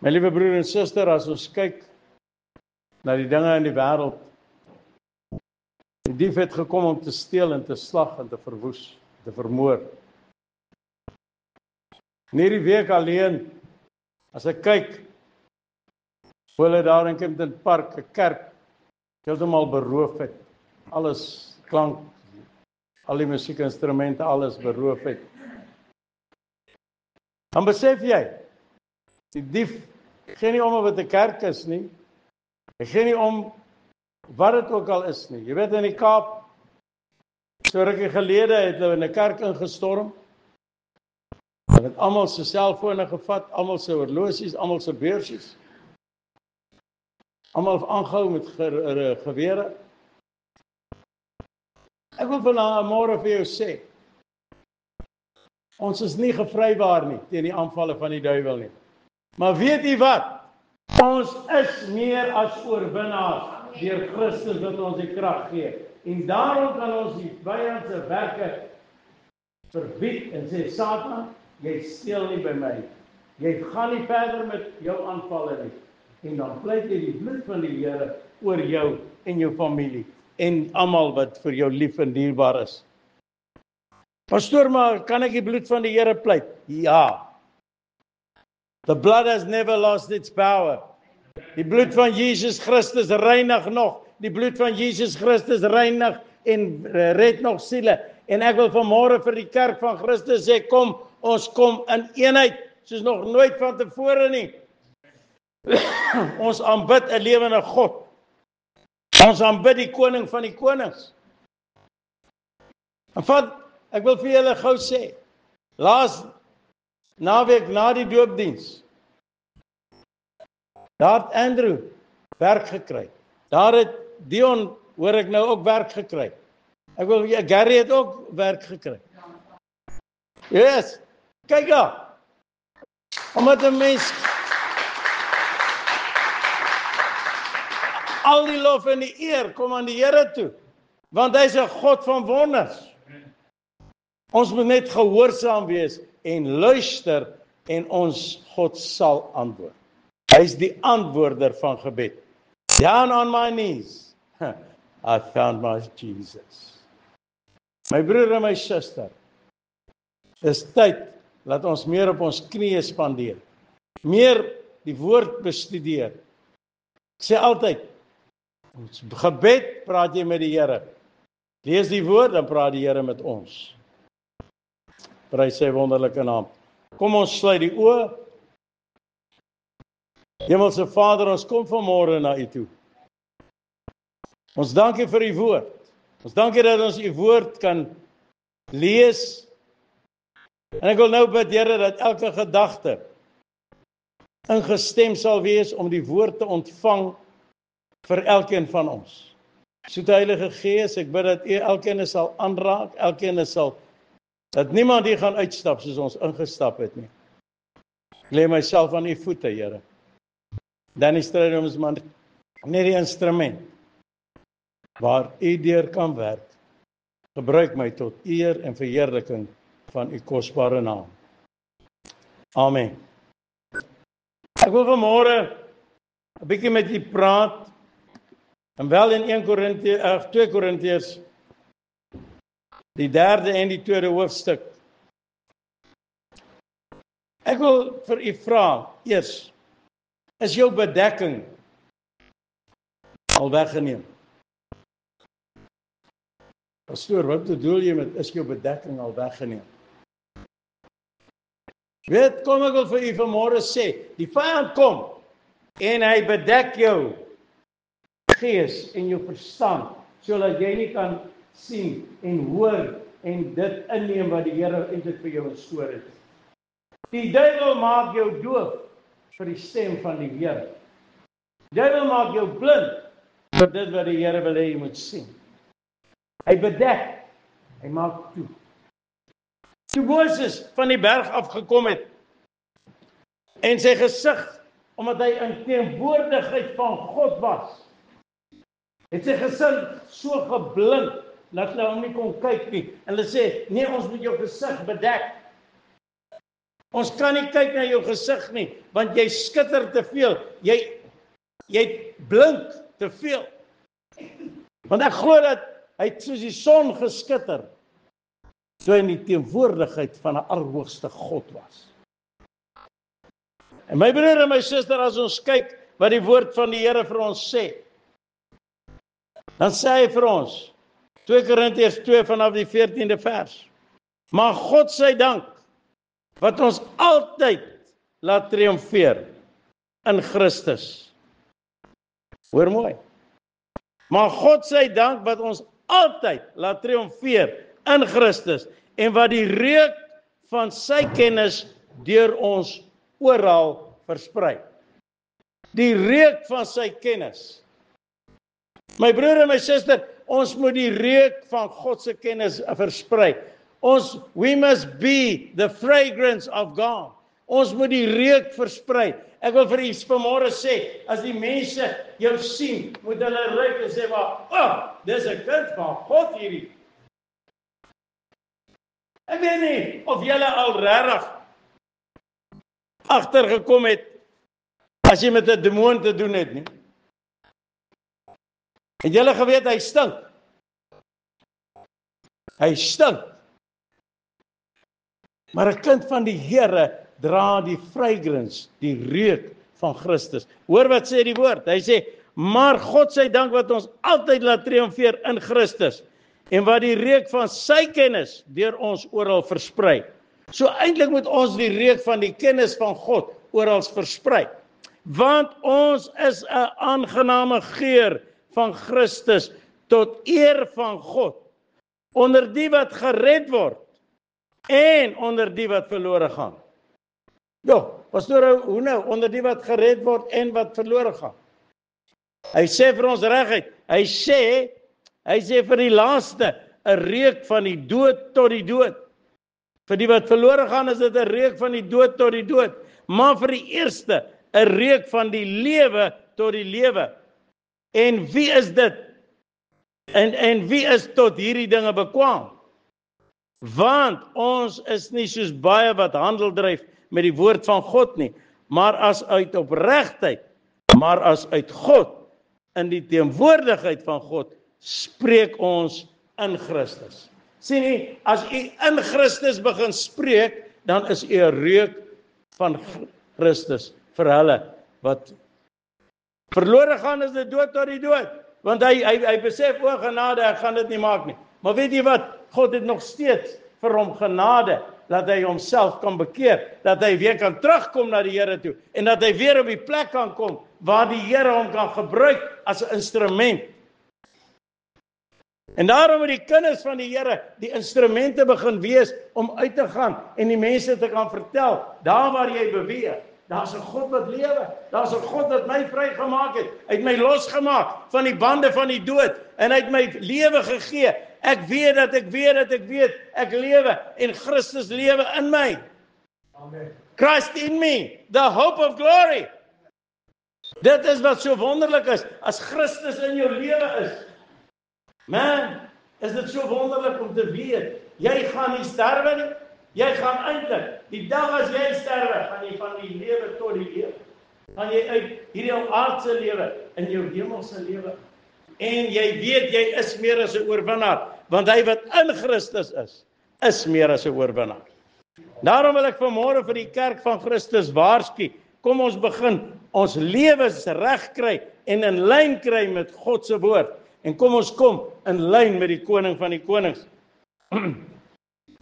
My liewe broer en suster, as ons kyk na die dinge in die wêreld, die dief het gekom om te steel en te slag en te verwoes, te vermoor. In hierdie week alleen, as ek kyk, hoe hulle daar in Kempton Park 'n kerk heeltemal beroof het, alles klank, al die musiekinstrumente, alles beroof het. Dan besef jy, die dief gee nie om wat 'n kerk is nie. Hy gee nie om wat dit ook al is nie. Jy weet, in die Kaap, so rukkie gelede het hulle in 'n kerk ingestorm. Hulle het almal se selfone gevat, almal se horlosies, almal se beursies. Almal aangehou met gewere. Ek wil vanmôre vir jou sê, ons is nie gevrywaar nie teen die aanvalle van die duiwel nie. Maar weet jy wat? Ons is meer as oorwinnaars deur Christus wat ons die krag gee. En daarom kan ons die vyand se werke verbied en sê, Satan, jy steel nie by my. Jy gaan nie verder met jou aanvalle nie. En dan pleit jy die bloed van die Here oor jou en jou familie en almal wat vir jou lief en dierbaar is. Pastoor, maar kan ek die bloed van die Here pleit? Ja. The blood has never lost its power. Die bloed van Jesus Christus reinig nog. Die bloed van Jesus Christus reinig en red nog siele. En ek wil vanmôre vir die kerk van Christus sê, kom, ons kom in eenheid, soos nog nooit van tevore nie. Ons aanbid 'n lewende God. Ons aanbid die koning van die konings. En ek wil vir julle gou sê, laas naweek na die doopdiens, daar het Andrew werk gekry. Daar het Dion, hoor ek nou, ook werk gekry. Gary het ook werk gekry. Yes, kyk daar. Omdat 'n mens al die lof en die eer kom aan die Here toe, want hy's 'n God van wonders. Ons moet net gehoorsaam wees en luister en ons God sal antwoord. Hy's die antwoorder van gebed. Down on my knees, I found my Jesus. My broer en my suster, dis tyd dat ons meer op ons knieë spandeer. Meer die woord bestudeer. Ek sê altyd, ons gebed praat jy met die Here. Lees die woord, dan praat die Here met ons. Prys sy wonderlike naam. Kom ons sluit die oë. Hemelse Vader, ons kom vanmôre na U toe. Ons dank U vir U woord. Ons dank U dat ons U woord kan lees. En ek wil nou bid, Here, dat elke gedagte ingestem sal wees om die woord te ontvang vir elkeen van ons. Soete Heilige Gees, ek bid dat U elkeen sal aanraak, elkeen sal, dat niemand hier gaan uitstap soos ons ingestap het nie. Ek lê myself aan U voete, Here. Dan is dit ons maar net die instrument waar U deur kan werk. Gebruik my tot eer en verheerliking van U kosbare naam. Amen. Ek wil vanmôre 'n bietjie met u praat, en wel in 2 Korintiërs, die 3de en die 2de hoofstuk. Ek wil vir u vra, eers, is jou bedekking al weggeneem? Pastoor, wat bedoel jy met, is jou bedekking al weggeneem? Weet, kom ek wil vir u vanmôre sê, die vyand kom, en hy bedek jou gees en jou verstand, sodat jy nie kan sien en hoor en dit inneem wat die Here eintlik vir jou instoor het. Die duiwel maak jou doof vir die stem van die Here. Die duiwel maak jou blind vir dit wat die Here wil hê jy moet sien. Hy bedek, hy maak toe. Toe Moses van die berg afgekom het en sy gesig, omdat hy in teenwoordigheid van God was, het sy gesig so geblind dat hulle hom nie kon kyk nie. En hulle sê, nee, ons moet jou gesig bedek. Ons kan nie kyk na jou gesig nie, want jy skitter te veel. Jy blink te veel. Want ek glo dat hy het soos die son geskitter toe hy in die teenwoordigheid van 'n Allerhoogste God was. En my broer en my suster, as ons kyk wat die woord van die Here vir ons sê, dan sê hy vir ons, 2 Korintiërs 2 vanaf die 14de vers, maar God sy dank, wat ons altyd laat triomfeer in Christus. Hoor mooi. Maar God sy dank wat ons altyd laat triomfeer in Christus en wat die reuk van sy kennis deur ons oral versprei. Die reuk van sy kennis. My broer en my suster, ons moet die reuk van God se kennis versprei. We must be the fragrance of God. Ons moet die reuk versprei. Ek wil vir u vanmôre sê, as die mense jou sien, moet hulle ruik en sê, maar, dis 'n kind van God hierdie. Ek weet nie of julle al regtig agtergekom het as jy met 'n demoon te doen het nie. Het julle geweet hy stink? Hy stink. Maar 'n kind van die Here dra die fragrance, die reuk van Christus. Hoor wat sê die woord? Hy sê, maar God sy dank wat ons altyd laat triomfeer in Christus en wat die reuk van sy kennis deur ons oral versprei. So eintlik moet ons die reuk van die kennis van God oral versprei. Want ons is 'n aangename geur van Christus tot eer van God onder die wat gered word en onder die wat verlore gaan. Pastoor, hoe nou? Onder die wat gered word en wat verlore gaan. Hy sê vir ons reguit, hy sê vir die laaste, 'n reuk van die dood tot die dood. Vir die wat verlore gaan is dit 'n reuk van die dood tot die dood, maar vir die eerste 'n reuk van die lewe tot die lewe. En wie is dit? En wie is tot hierdie dinge bekwaam? Want ons is nie soos baie wat handel dryf met die woord van God nie, maar as uit opregtheid, maar as uit God, in die teenwoordigheid van God, spreek ons in Christus. Sien u, as u in Christus begin spreek, dan is u 'n reuk van Christus vir hulle wat verlore gaan, is dit dood tot die dood. Want hy besef, genade, ek gaan dit nie maak nie. Maar weet jy wat? God het nog steeds vir hom genade, dat hy homself kan bekeer, dat hy weer kan terugkom na die Here toe, en dat hy weer op die plek kan kom, waar die Here hom kan gebruik as 'n instrument. En daarom moet die kinders van die Here die instrumente begin wees om uit te gaan en die mense te kan vertel, daar waar jy beweeg, daar's 'n God wat lewe, daar's 'n God wat my vrygemaak het, hy het my losgemaak van die bande van die dood, en hy het my lewe gegee. Ek weet dat ek lewe, en Christus lewe in my. Amen. Christ in me, the hope of glory. Dit is wat so wonderlik is, as Christus in jou lewe is. Man, is dit so wonderlik om te weet, jy gaan nie sterwe nie, jy gaan eintlik, die dag as jy sterwe, gaan jy van die lewe tot die lewe, gaan jy uit hierdie aardse lewe, in jou hemelse lewe, en jy weet, jy is meer as 'n oorwinnaar, want hy wat in Christus is meer as 'n oorwinnaar. Daarom wil ek vanmôre vir die kerk van Christus waarsku, kom ons begin ons lewens reg kry, en in lyn kry met God se woord, en kom ons kom in lyn met die koning van die konings.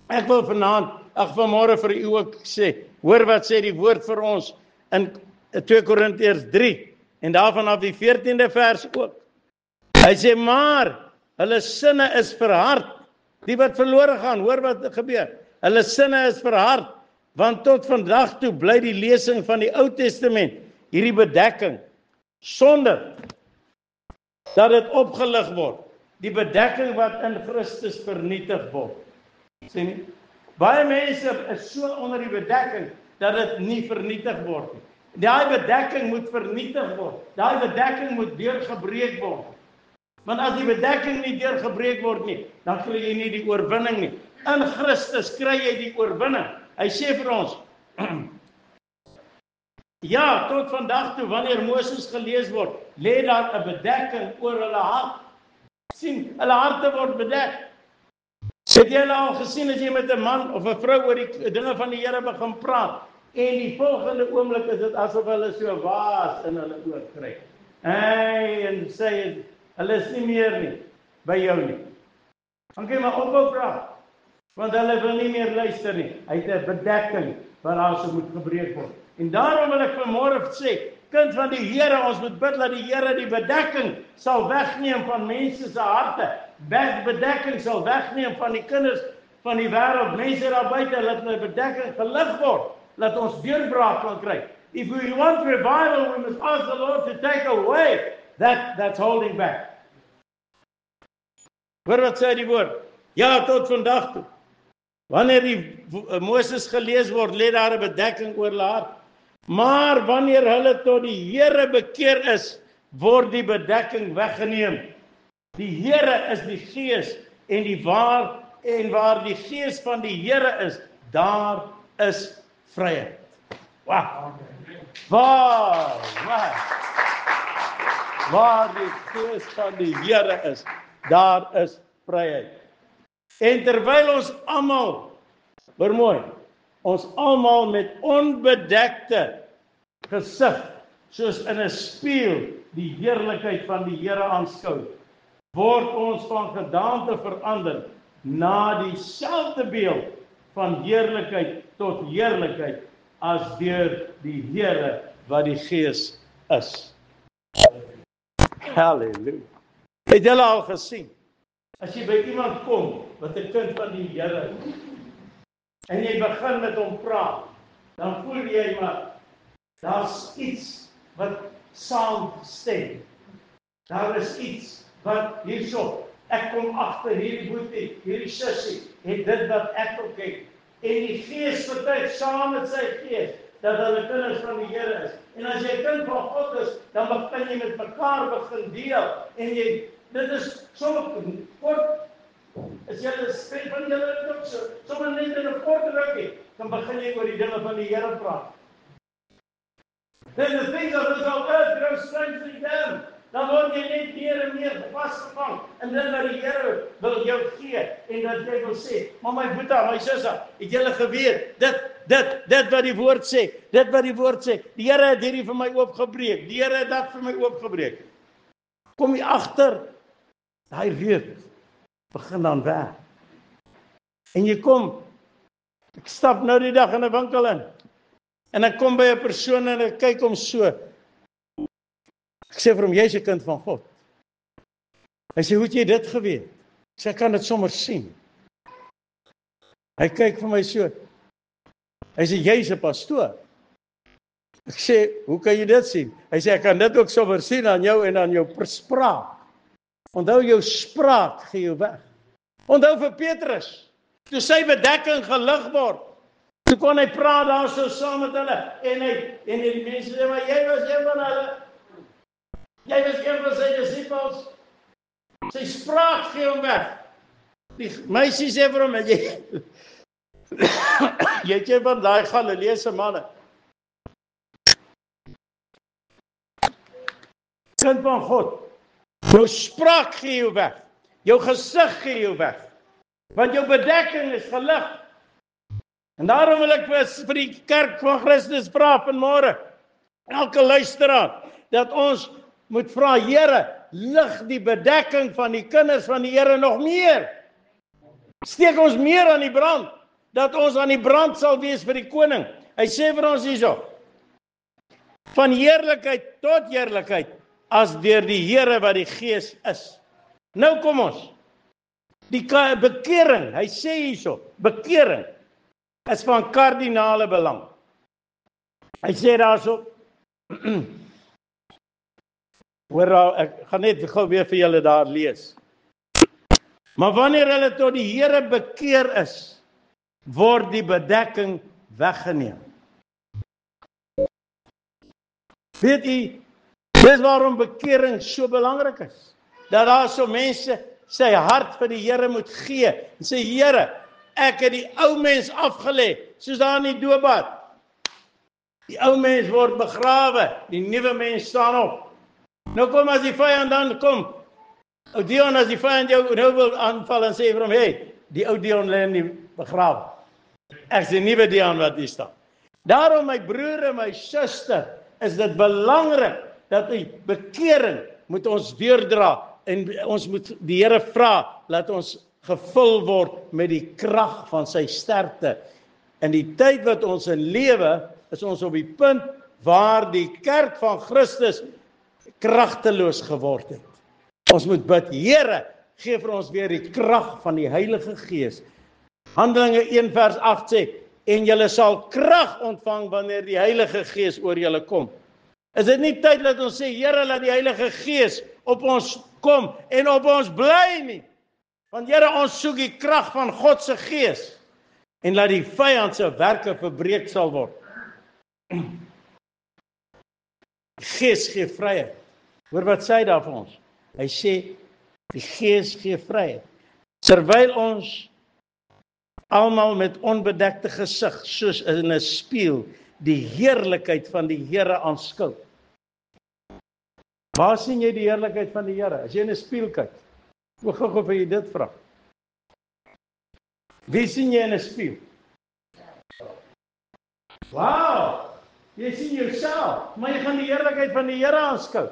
Ek wil vanmôre vir u ook sê, hoor wat sê die woord vir ons in 2 Korintiërs 3 en daarvan af die 14de vers ook. Hy sê, maar hulle sinne is verhard, die wat verlore gaan, hoor wat gebeur. Hulle sinne is verhard, want tot vandag toe bly die lesing van die Ou Testament, hierdie bedekking, sonder dat dit opgelig word. Die bedekking wat in Christus vernietig word. Sien nie? Baie mense is so onder die bedekking, dat dit nie vernietig word nie. Daai bedekking moet vernietig word. Daai bedekking moet deurgebreek word. Want as die bedekking nie deurgebreek word nie, dan kry jy nie die oorwinning nie. In Christus kry jy die oorwinning. Hy sê vir ons, Ja, tot vandag toe, wanneer Moses gelees word, lê daar 'n bedekking oor hulle hart. Sien, hulle harte word bedek. Het jy al gesien as jy met 'n man of 'n vrou oor die dinge van die Here begin praat, en die volgende oomblik is dit asof hulle so waas in hulle oor kry. En sê, hulle is nie meer nie, by jou nie. Dan kan jy maar ophou praat, want hulle wil nie meer luister nie. Hy het 'n bedekking wat daar sou moet gebreek word. En daarom wil ek vanmôre sê, kind van die Here, ons moet bid dat die Here die bedekking sal wegneem van mense se harte. Bedekking sal wegneem van die kinders van die wêreld, mense daar buite, laat hulle bedekking gelig word, laat ons deurbraak kan kry. If we want revival, we must ask the Lord to take away that's holding back. Hoor wat sê die woord? Ja, tot vandag toe. Wanneer die Moses gelees word, lê daar 'n bedekking oor hulle hart. Maar wanneer hulle tot die Here bekeer is, word die bedekking weggeneem. Die Here is die Gees en waar die Gees van die Here is, daar is vryheid. Wow. Waar die Gees van die Here is, daar is vryheid. En terwyl ons almal, hoor mooi, ons almal met onbedekte gesig, soos in 'n spieël, die heerlikheid van die Here aanskou, word ons van gedaante verander na dieselfde beeld van heerlikheid tot heerlikheid as deur die Here wat die Gees is. Halleluja. Het julle al gesien? As jy by iemand kom wat 'n kind van die Here is, en jy begin met hom praat, dan voel jy maar daar's iets wat saamstem. Daar is iets wat hierso, ek kom agter hierdie boetie, hierdie sussie, het dit wat ek ook het. En die Gees vertuig saam met sy Gees dat hulle kinders van die Here is. En as jy 'n kind van God is, dan begin jy met mekaar begin deel. En dit is sommer kort, as jy spreek van julle ook so, sommer net in 'n kort rukkie, dan begin jy oor die dinge van die Here praat. Then the things of this earth grow strangely dim. Dan word jy net meer en meer vasgevang in dit wat die Here wil jou gee, en dat jy wil sê, maar my boeta, my sussa, het julle geweet, dit wat die woord sê, die Here het hierdie vir my oopgebreek, die Here het dat vir my oopgebreek. Kom jy agter, daai reuk begin dan werk. En jy kom, ek stap nou die dag in 'n winkel in, en ek kom by 'n persoon en ek kyk hom so. Ek sê vir hom, jy's 'n kind van God. Hy sê, hoe het jy dit geweet? Ek sê, ek kan dit sommer sien. Hy kyk vir my so. Hy sê, jy's 'n pastoor. Ek sê, hoe kan jy dit sien? Hy sê, ek kan dit ook sommer sien aan jou en aan jou spraak. Onthou, jou spraak gee jou weg. Onthou vir Petrus, toe sy bedekking gelig word, toe kon hy praat daar so saam met hulle, en die mense sê, maar jy was een van hulle, jy was een van sy disippels, sy spraak gee hom weg. Die meisie sê vir hom, jy het jy van daai Galileese manne, kind van God, jou spraak gee jou weg, jou gesig gee jou weg, want jou bedekking is gelig. En daarom wil ek vir die kerk van Christus vra vanmôre, elke luisteraar, dat ons moet vra, Here, lig die bedekking van die kinders van die Here nog meer. Steek ons meer aan die brand, dat ons aan die brand sal wees vir die koning. Hy sê vir ons hierso, van heerlikheid tot heerlikheid, as deur die Here wat die Gees is. Nou kom ons, die bekering, hy sê hierso, bekering, is van kardinale belang. Hy sê daarso, hoor, ek gaan net gou weer vir julle daar lees. Maar wanneer hulle tot die Here bekeer is, word die bedekking weggeneem. Weet jy, dis waarom bekering so belangrik is. Dat daar so mense sy hart vir die Here moet gee. En sê, Here, ek het die ou mens afgelê, soos daar in die doopbad. Die ou mens word begrawe, die nuwe mens staan op. Nou kom as die vyand dan kom, ou Dion, as die vyand jou nou wil aanval en sê vir hom, hey, die ou Dion lê in die begrawe. Ek is die nuwe Dion wat hier staan. Daarom my broer en my suster, is dit belangrik dat die bekering moet ons deurdra en ons moet die Here vra dat ons gevul word met die krag van sy sterkte. In die tyd wat ons in lewe, is ons op die punt waar die kerk van Christus kragteloos geword het. Ons moet bid, Here, gee vir ons weer die krag van die Heilige Gees. Handelinge 1 vers 8 sê, en julle sal krag ontvang wanneer die Heilige Gees oor julle kom. Is dit nie tyd dat ons sê, Here, laat die Heilige Gees op ons kom en op ons bly nie? Want Here, ons soek die krag van God se Gees en laat die vyand se werke verbreek sal word. Die Gees gee vryheid. Hoor wat sê hy daar vir ons? Hy sê, die Gees gee vryheid. Terwyl ons almal met onbedekte gesig, soos in 'n spieël, die heerlikheid van die Here aanskou. Waar sien jy die heerlikheid van die Here? As jy in 'n spieël kyk, hoe gou vir jy dit vra. Wie sien jy in 'n spieël? Wow! Jy sien jouself, maar jy gaan die heerlikheid van die Here aanskou.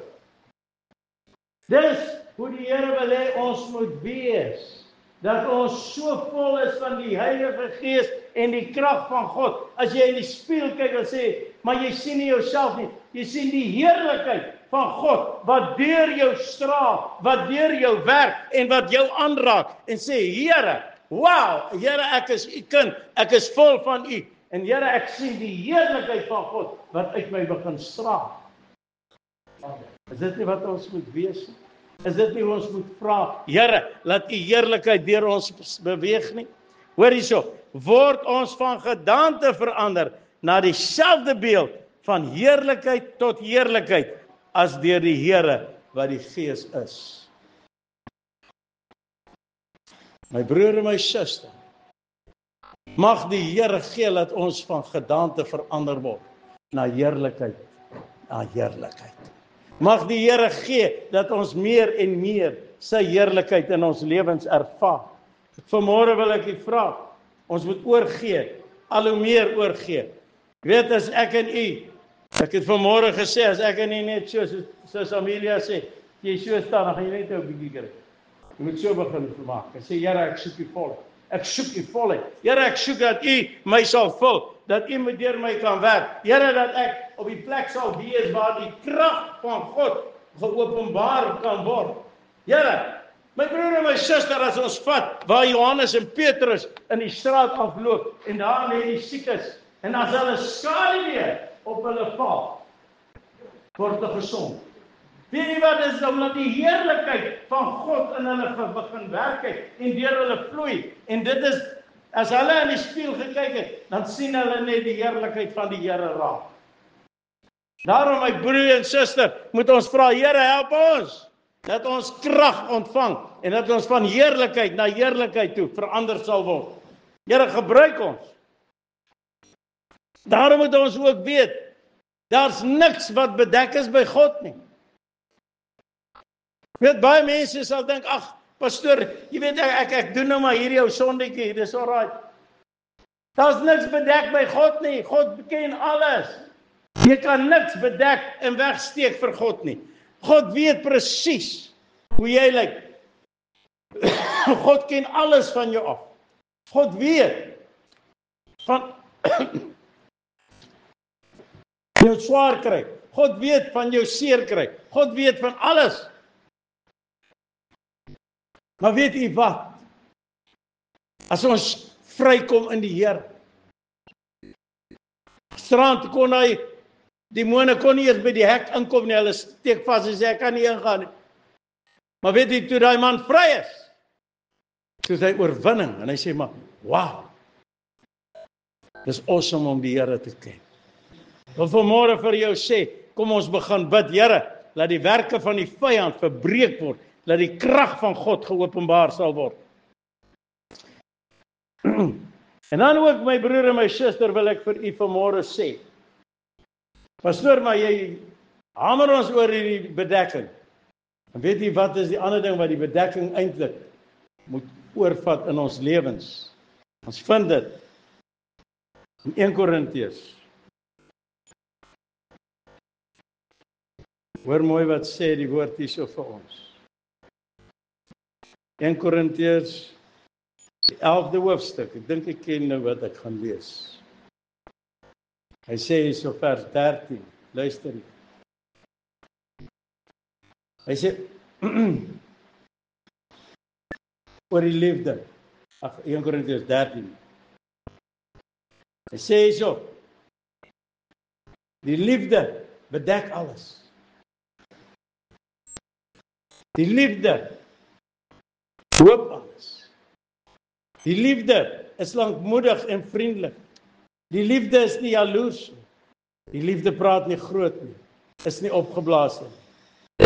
Dis hoe die Here wil hê ons moet wees. Dat ons so vol is van die Heilige Gees en die krag van God. As jy in die spieël kyk en sê, maar jy sien nie jouself nie. Jy sien die heerlikheid van God wat deur jou straal, wat deur jou werk en wat jou aanraak en sê, Here, wow, Here, ek is u kind, ek is vol van u. En Here, ek sien die heerlikheid van God wat uit my begin straal. Is dit nie wat ons moet wees nie? Is dit nie ons moet vra, Here, laat u heerlikheid deur ons beweeg nie? Hoor hierso, word ons van gedaante verander na dieselfde beeld van heerlikheid tot heerlikheid as deur die Here wat die Gees is. My broer en my suster, mag die Here gee dat ons van gedaante verander word na heerlikheid, na heerlikheid. Mag die Here gee dat ons meer en meer sy heerlikheid in ons lewens ervaar. Vanmôre wil ek u vra, ons moet oorgee, al hoe meer oorgee. Weet as ek en u, ek het vanmôre gesê, as ek en u net soos Amelia sê, jy so staan, dan gaan jy net 'n bietjie kry. Jy moet so begin maak. Ek sê, Here, ek soek u volheid. Ek soek u volheid. Here, ek soek dat u my sal vul, dat u met deur my kan werk. Here, dat ek op die plek sal wees waar die krag van God geopenbaar kan word. Here, my broer en my suster, as ons vat waar Johannes en Petrus in die straat afloop en daar lê die siekes en as hulle skaduwee op hulle val, word hulle gesond. Weet jy wat is omdat die heerlikheid van God in hulle begin werk het en deur hulle vloei. En dit is, as hulle in die spieël gekyk het, dan sien hulle net die heerlikheid van die Here raak. Daarom my broer en suster, moet ons vra, Here, help ons, dat ons krag ontvang en dat ons van heerlikheid na heerlikheid toe verander sal word. Here, gebruik ons. Daarom moet ons ook weet, daar's niks wat bedek is by God nie. Weet, baie mense sal dink, ag, pastoor, jy weet, ek doen nou maar hierdie ou sondetjie, dis alright. Daar's niks bedek by God nie, God ken alles. Jy kan niks bedek en wegsteek vir God nie. God weet presies hoe jy lyk. God ken alles van jou af. God weet van jou swaar kry. God weet van jou seer kry. God weet van alles. Maar weet u wat? As ons vrykom in die Here. Gisterand kon hy, demone kon nie eers by die hek inkom nie, hulle steek vas en sê, ek kan nie ingaan nie. Maar weet jy, toe daai man vry is, toe is hy oorwinning, en hy sê maar, wow, dis awesome om die Here te ken. Ek wil vanmôre vir jou sê, kom ons begin bid, Here, laat die werke van die vyand verbreek word, laat die krag van God geopenbaar sal word. En dan ook my broer en my suster wil ek vir u vanmôre sê, Pastoor, maar jy hamer ons oor hierdie bedekking. En weet jy wat is die ander ding wat die bedekking eintlik moet oorvat in ons lewens? Ons vind dit in 1 Korintiërs. Hoor mooi wat sê die woord hierso vir ons. 1 Korintiërs, die 11de hoofstuk. Ek dink ek ken nou wat ek gaan lees. Hy sê hierso vers 13. Luister hier. Hy sê oor die liefde. 1 Korintiërs 13. Hy sê hierso, die liefde bedek alles. Die liefde hoop alles. Die liefde is lankmoedig en vriendelik. Die liefde is nie jaloers nie. Die liefde praat nie groot nie. Is nie opgeblaas nie.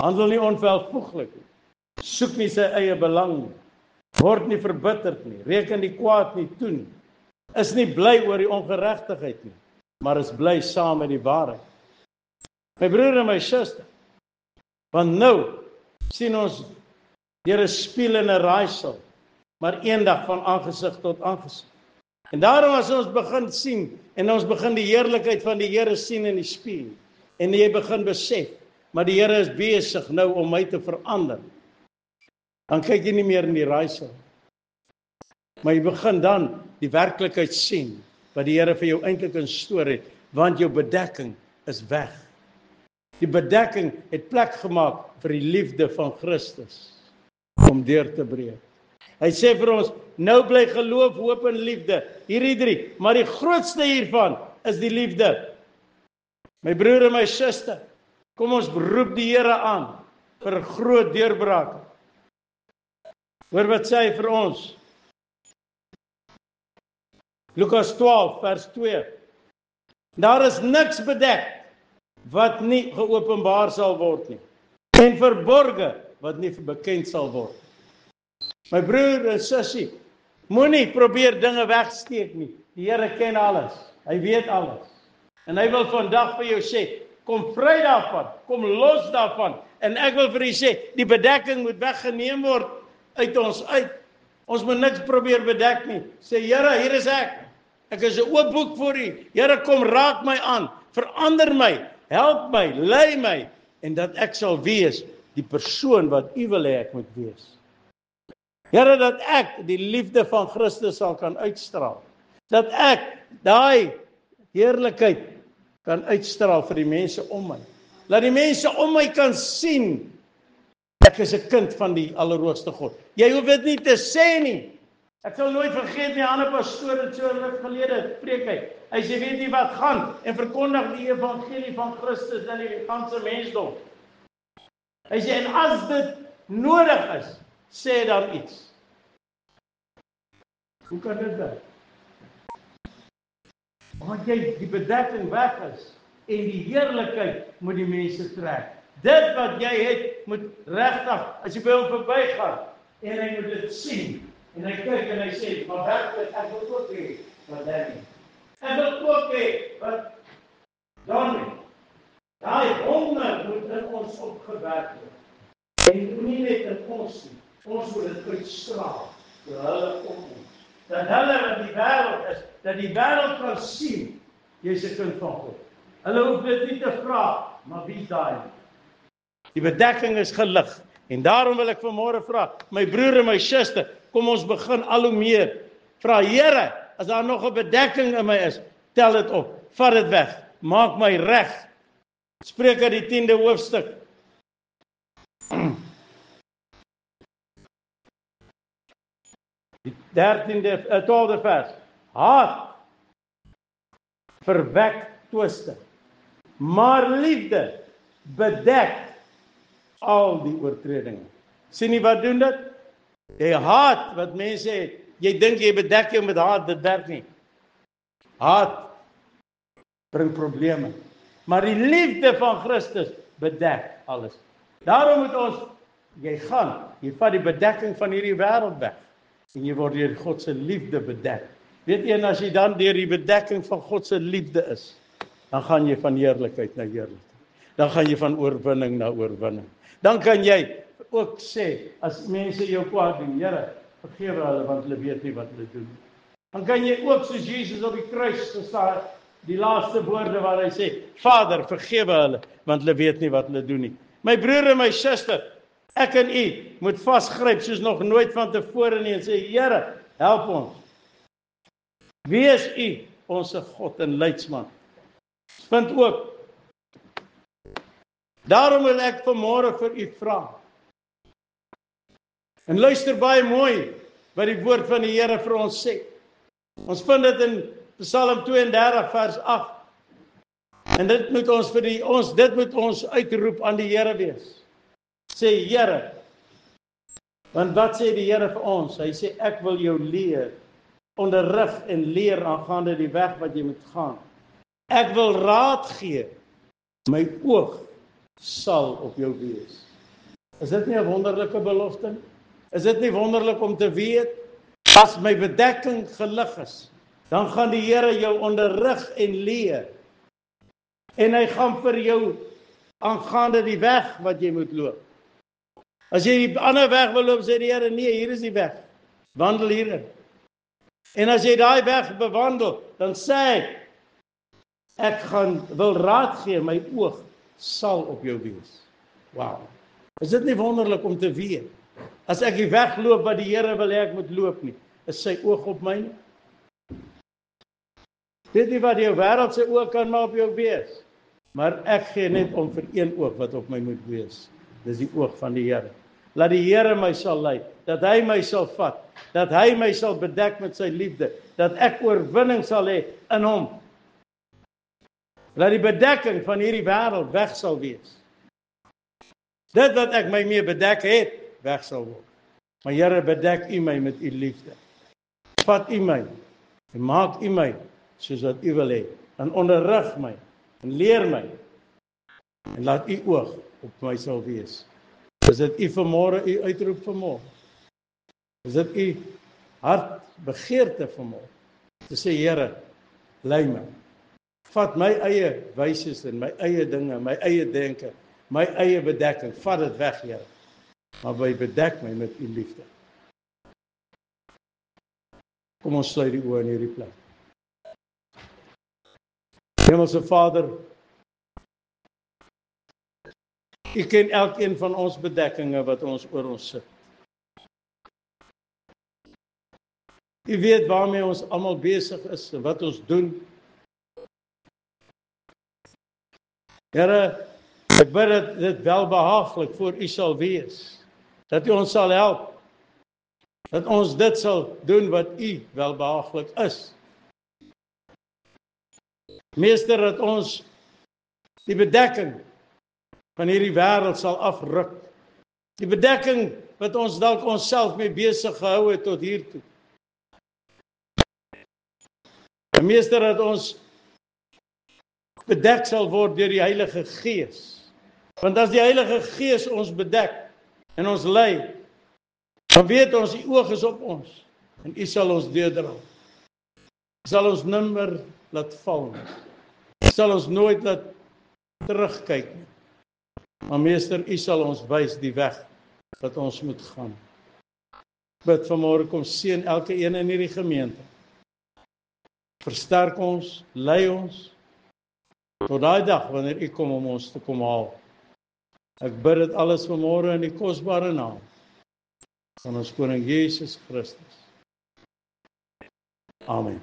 Handel nie onwelvoeglik nie. Soek nie sy eie belang nie. Word nie verbitterd nie. Reken nie kwaad nie toe nie. Is nie bly oor die ongeregtigheid nie, maar is bly saam met die waarheid. My broer en my suster, want nou sien ons deur 'n spieël en 'n raaisel, maar eendag van aangesig tot aangesig. En daarom as ons begin sien, en ons begin die heerlikheid van die Here sien in die spieël, en jy begin besef, maar die Here is besig nou om my te verander, dan kyk jy nie meer in die raaisel, maar jy begin dan die werklikheid sien, wat die Here vir jou eintlik instoor het, want jou bedekking is weg. Die bedekking het plek gemaak vir die liefde van Christus, om deur te breek. Hy sê vir ons, nou bly geloof, hoop en liefde, hierdie 3, maar die grootste hiervan is die liefde. My broer en my suster, kom ons roep die Here aan, vir 'n groot deurbraak. Hoor wat sê hy vir ons? Lukas 12 vers 2. Daar is niks bedek wat nie geopenbaar sal word nie, en verborge wat nie bekend sal word. My broer en sussie, moenie probeer dinge wegsteek nie. Die Here ken alles. Hy weet alles. En hy wil vandag vir jou sê, kom vry daarvan, kom los daarvan. En ek wil vir u sê, die bedekking moet weggeneem word uit ons uit. Ons moet niks probeer bedek nie. Sê, Here, hier is ek. Ek is 'n oop boek vir u. Here, kom raak my aan. Verander my. Help my, lei my, en dat ek sal wees die persoon wat u wil hê ek moet wees. Here, dat ek die liefde van Christus sal kan uitstraal. Dat ek daai heerlikheid kan uitstraal vir die mense om my. Laat die mense om my kan sien, ek is 'n kind van die Allerhoogste God. Jy hoef dit nie te sê nie. Ek sal nooit vergeet nie, 'n ander pastoor het so ruk gelede preek hy. Hy sê, weet jy wat, gaan en verkondig die evangelie van Christus aan die ganse mensdom. Hy sê, en as dit nodig is, sê dan iets. Hoe kan dit wees? Want jy die bedekking weg is, en die heerlikheid moet die mense trek. Dit wat jy het, moet regtig, as jy by hom verbygaan, en hy moet dit sien, en hy kyk en hy sê, maar werklik, ek wil ook hê, wat Danny. Ek wil ook hê, wat Danny. Daai honger moet in ons opgewerk word. En nie net in ons nie. Ons moet dit uitstraal, vir hulle om ons. Dat hulle wat die wêreld is, dat die wêreld kan sien, jy is 'n kind van God. Hulle hoef dit nie te vra, maar wie is daai? Die bedekking is gelig. En daarom wil ek vanmôre vra, my broer en my suster, kom ons begin al hoe meer. Vra, Here, as daar nog 'n bedekking in my is, tel dit op, vat dit weg, maak my reg. Spreuke die 10de hoofstuk. Die 12de vers. Haat verwek twiste, maar liefde bedek al die oortredinge. Sien jy wat doen dit? Jy haat wat mense het. Jy dink jy bedek jou met haat, dit werk nie. Haat bring probleme. Maar die liefde van Christus bedek alles. Daarom moet ons, jy vat die bedekking van hierdie wêreld weg. En jy word deur God se liefde bedek. Weet jy, en as jy dan deur die bedekking van God se liefde is, dan gaan jy van heerlikheid na heerlikheid. Dan gaan jy van oorwinning na oorwinning. Dan kan jy ook sê, as mense jou kwaad doen, Here, vergewe hulle, want hulle weet nie wat hulle doen. Dan kan jy ook soos Jesus op die kruis gestaan, die laaste woorde waar hy sê, Vader, vergewe hulle, want hulle weet nie wat hulle doen nie. My broer en my suster, ek en u moet vasgryp soos nog nooit van tevore nie en sê, Here, help ons. Wie is u, ons God en leidsman? Vind ook. Daarom wil ek vanmôre vir u vra. En luister baie mooi wat die woord van die Here vir ons sê. Ons vind dit in Psalm 32 vers 8. En dit moet ons uitroep aan die Here wees. Sê Here, want wat sê die Here vir ons? Hy sê ek wil jou leer, onderrig en leer aangaande die weg wat jy moet gaan. Ek wil raad gee, my oog sal op jou wees. Is dit nie 'n wonderlike belofte nie? Is dit nie wonderlik om te weet, as my bedekking gelig is, dan gaan die Here jou onderrig en leer. En hy gaan vir jou aangaande die weg wat jy moet loop. As jy die ander weg wil loop, sê die Here, nee, hier is die weg. Wandel hierin. En as jy daai weg bewandel, dan sê hy, ek wil raad gee, my oog sal op jou wees. Wow. Is dit nie wonderlik om te weet? As ek die weg loop wat die Here wil hê ek moet loop nie, is sy oog op my nie? Weet nie wat jou wêreld se oog kan maar op jou wees. Maar ek gee net om vir een oog wat op my moet wees. Dis die oog van die Here. Laat die Here my sal lei, dat hy my sal vat, dat hy my sal bedek met sy liefde, dat ek oorwinning sal hê in hom. Laat die bedekking van hierdie wêreld weg sal wees. Dit wat ek my mee bedek het, weg sal word. Maar Here, bedek u my met u liefde. Vat u my en maak u my soos wat u wil hê. En onderrig my en leer my. En laat u oog op my sal wees. Is dit u vanmôre, u uitroep vanmôre? Is dit u hart begeerte vanmôre? Te sê, Here, lei my. Vat my eie wyses en my eie dinge, my eie denke, my eie bedekking. Vat dit weg, Here. Maar by bedek my met u liefde. Kom ons sluit die oë in hierdie plek. Hemelse Vader, u ken elkeen van ons bedekkinge wat ons oor ons sit. U weet waarmee ons almal besig is en wat ons doen. Here, ek bid dat dit welbehaaglik voor u sal wees. Dat u ons sal help. Dat ons dit sal doen wat u welbehaaglik is. Meester, dat ons die bedekking van hierdie wêreld sal afruk. Die bedekking wat ons dalk onsself mee besig gehou het tot hier toe. En meester, dat ons bedek sal word deur die Heilige Gees. Want as die Heilige Gees ons bedek en ons lei, dan weet ons, die oog is op ons en u sal ons deurdra. U sal ons nimmer laat val nie. U sal ons nooit laat terugkyk nie. Maar meester, u sal ons wys die weg wat ons moet gaan. Bid vanmôre, kom seën elke een in hierdie gemeente. Versterk ons, lei ons tot daai dag wanneer u kom om ons te kom haal. Ek bid dit alles vanmôre in die kosbare naam van ons koning Jesus Christus. Amen.